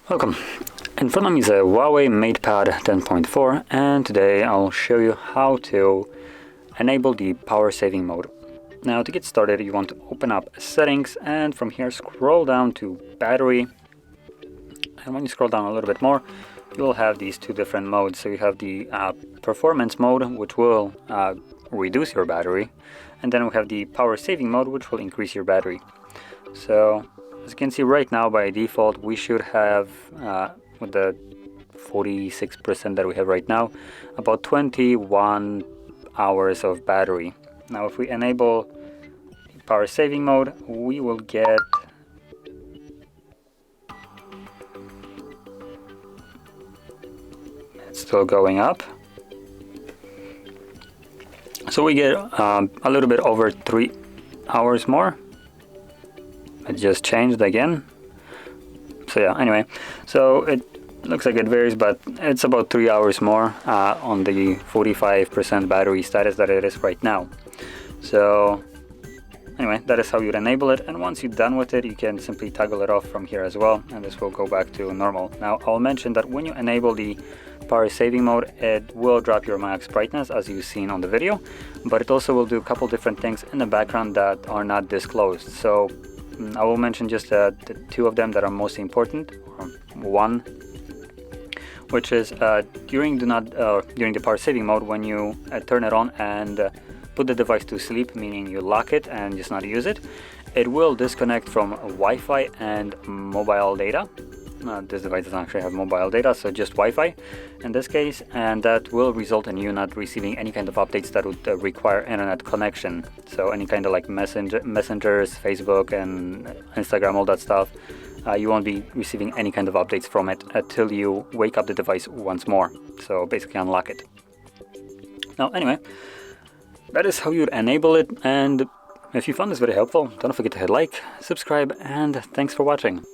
Welcome. In front of me is a HUAWEI MatePad 10.4, and today I'll show you how to enable the power saving mode. Now, to get started, you want to open up settings, and from here scroll down to battery. And when you scroll down a little bit more, you will have these two different modes. So you have the performance mode, which will reduce your battery, and then we have the power saving mode, which will increase your battery. So as you can see right now, by default, we should have, with the 46% that we have right now, about 21 hours of battery. Now, if we enable power saving mode, we will get it's still going up. So we get a little bit over 3 hours more. It just changed again. So yeah, anyway, so it looks like it varies, but it's about 3 hours more on the 45% battery status that it is right now. So anyway, that is how you'd enable it, and once you're done with it, you can simply toggle it off from here as well, and this will go back to normal. Now, I'll mention that when you enable the power saving mode, it will drop your max brightness as you've seen on the video, but it also will do a couple different things in the background that are not disclosed. So I will mention just the two of them that are most important. One, which is during the power saving mode, when you turn it on and put the device to sleep, meaning you lock it and just not use it, it will disconnect from Wi-Fi and mobile data. This device doesn't actually have mobile data, so just Wi-Fi in this case, and that will result in you not receiving any kind of updates that would require internet connection. So any kind of like messengers, Facebook and Instagram, all that stuff, you won't be receiving any kind of updates from it until you wake up the device once more. So basically unlock it. Now anyway, that is how you'd enable it, and if you found this very helpful, don't forget to hit like, subscribe, and thanks for watching.